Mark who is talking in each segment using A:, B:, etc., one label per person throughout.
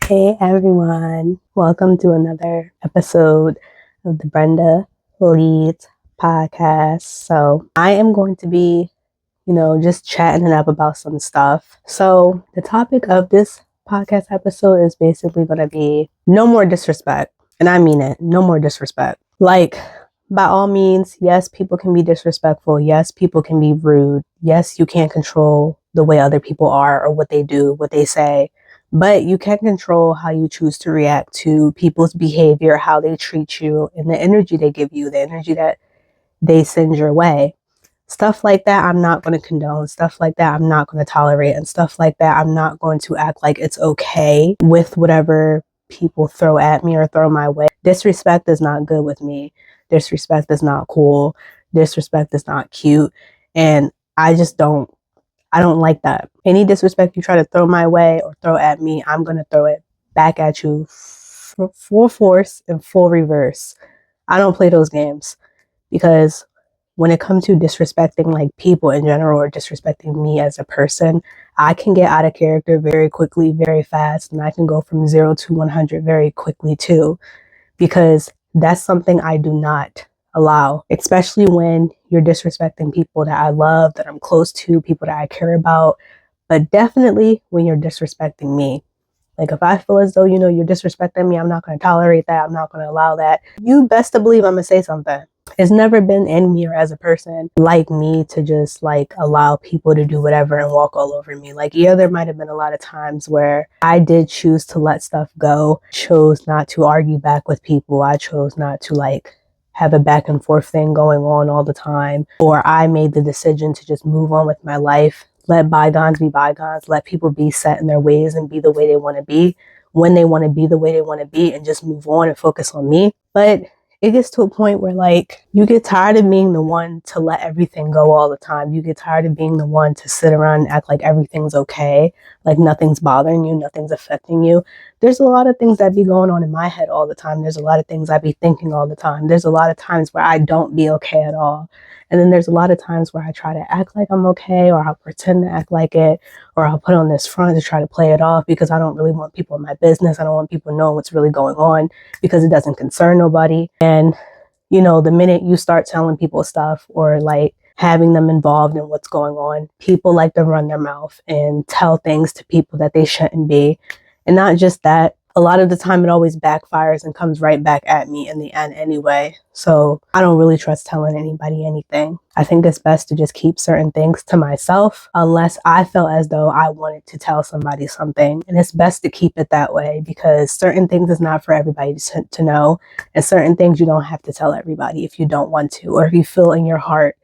A: Hey everyone, welcome to another episode of the Brenda Leads podcast. So, I am going to be, just chatting it up about some stuff. So, the topic of this podcast episode is basically going to be no more disrespect. And I mean it, no more disrespect. Like, by all means, yes, people can be disrespectful. Yes, people can be rude. Yes, you can't control the way other people are or what they do, what they say. But you can control how you choose to react to people's behavior, how they treat you, and the energy they give you, the energy that they send your way. Stuff like that, I'm not going to condone. Stuff like that, I'm not going to tolerate. And stuff like that, I'm not going to act like it's okay with whatever people throw at me or throw my way. Disrespect is not good with me. Disrespect is not cool. Disrespect is not cute. And I don't like that. Any disrespect you try to throw my way or throw at me, I'm going to throw it back at you full force and full reverse. I don't play those games because when it comes to disrespecting like people in general or disrespecting me as a person, I can get out of character very quickly, very fast, and I can go from 0 to 100 very quickly too, because that's something I do not allow, especially when you're disrespecting people that I love, that I'm close to, people that I care about, but definitely when you're disrespecting me. Like if I feel as though, you're disrespecting me, I'm not going to tolerate that. I'm not going to allow that. You best to believe I'm going to say something. It's never been in me or as a person like me to just like allow people to do whatever and walk all over me. Like, yeah, there might have been a lot of times where I did choose to let stuff go, chose not to argue back with people. I chose not to like have a back and forth thing going on all the time. Or I made the decision to just move on with my life. Let bygones be bygones. Let people be set in their ways and be the way they want to be when they want to be the way they want to be and just move on and focus on me. But it gets to a point where like you get tired of being the one to let everything go all the time. You get tired of being the one to sit around and act like everything's okay, like nothing's bothering you, nothing's affecting you. There's a lot of things that be going on in my head all the time. There's a lot of things I be thinking all the time. There's a lot of times where I don't be okay at all. And then there's a lot of times where I try to act like I'm okay, or I'll pretend to act like it, or I'll put on this front to try to play it off because I don't really want people in my business. I don't want people knowing what's really going on because it doesn't concern nobody. And, the minute you start telling people stuff or like having them involved in what's going on, people like to run their mouth and tell things to people that they shouldn't be. And not just that, a lot of the time it always backfires and comes right back at me in the end anyway. So I don't really trust telling anybody anything. I think it's best to just keep certain things to myself unless I felt as though I wanted to tell somebody something. And it's best to keep it that way because certain things is not for everybody to know. And certain things you don't have to tell everybody if you don't want to, or if you feel in your heart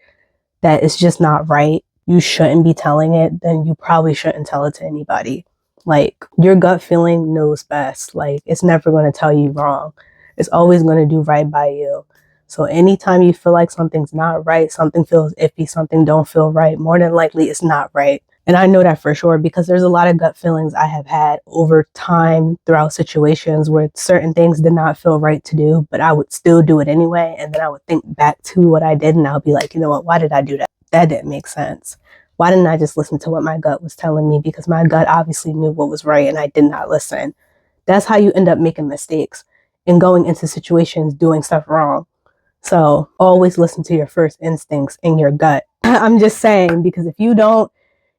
A: that it's just not right, you shouldn't be telling it, then you probably shouldn't tell it to anybody. Like, your gut feeling knows best. Like, it's never going to tell you wrong. It's always going to do right by you. So anytime you feel like something's not right, something feels iffy, something don't feel right, more than likely it's not right. And I know that for sure because there's a lot of gut feelings I have had over time throughout situations where certain things did not feel right to do, but I would still do it anyway. And then I would think back to what I did and I'll be like, you know what, why did I do that? That didn't make sense. Why didn't I just listen to what my gut was telling me? Because my gut obviously knew what was right and I did not listen. That's how you end up making mistakes and going into situations doing stuff wrong. So always listen to your first instincts in your gut. I'm just saying, because if you don't,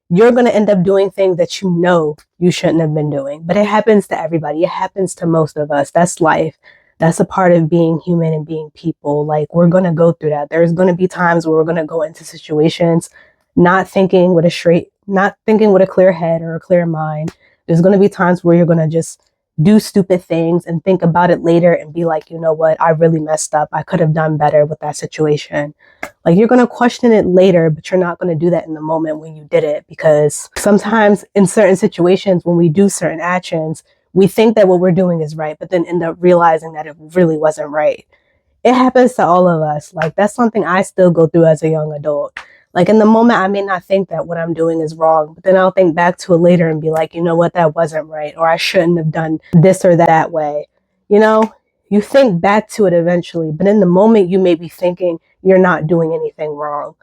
A: you're going to end up doing things that you know you shouldn't have been doing. But it happens to everybody. It happens to most of us. That's life. That's a part of being human and being people. Like, we're going to go through that. There's going to be times where we're going to go into situations not thinking with a clear head or a clear mind. There's going to be times where you're going to just do stupid things and think about it later and be like, you know what, I really messed up. I could have done better with that situation. Like, you're going to question it later, but you're not going to do that in the moment when you did it, because sometimes in certain situations, when we do certain actions, we think that what we're doing is right, but then end up realizing that it really wasn't right. It happens to all of us. Like, that's something I still go through as a young adult. Like, in the moment, I may not think that what I'm doing is wrong, but then I'll think back to it later and be like, you know what, that wasn't right, or I shouldn't have done this or that way. You think back to it eventually, but in the moment, you may be thinking you're not doing anything wrong.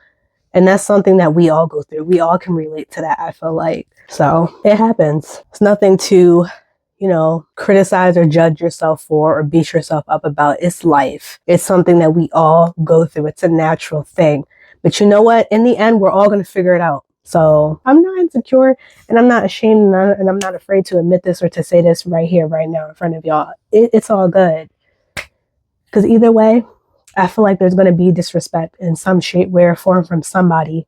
A: And that's something that we all go through. We all can relate to that, I feel like. So it happens. It's nothing to, criticize or judge yourself for or beat yourself up about. It's life. It's something that we all go through. It's a natural thing. But you know what? In the end, we're all going to figure it out. So I'm not insecure and I'm not ashamed and I'm not afraid to admit this or to say this right here, right now in front of y'all. It's all good. Because either way, I feel like there's going to be disrespect in some shape, way, or form from somebody.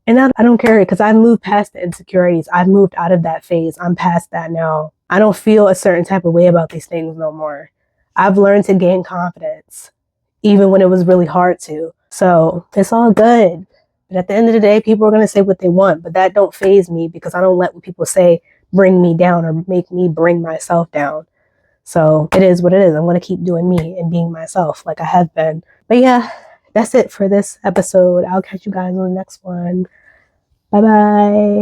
A: And I don't care because I've moved past the insecurities. I've moved out of that phase. I'm past that now. I don't feel a certain type of way about these things no more. I've learned to gain confidence, even when it was really hard to. So it's all good. But at the end of the day, people are going to say what they want, but that don't faze me because I don't let what people say bring me down or make me bring myself down. So it is what it is. I'm going to keep doing me and being myself like I have been. But yeah, that's it for this episode. I'll catch you guys on the next one. Bye bye.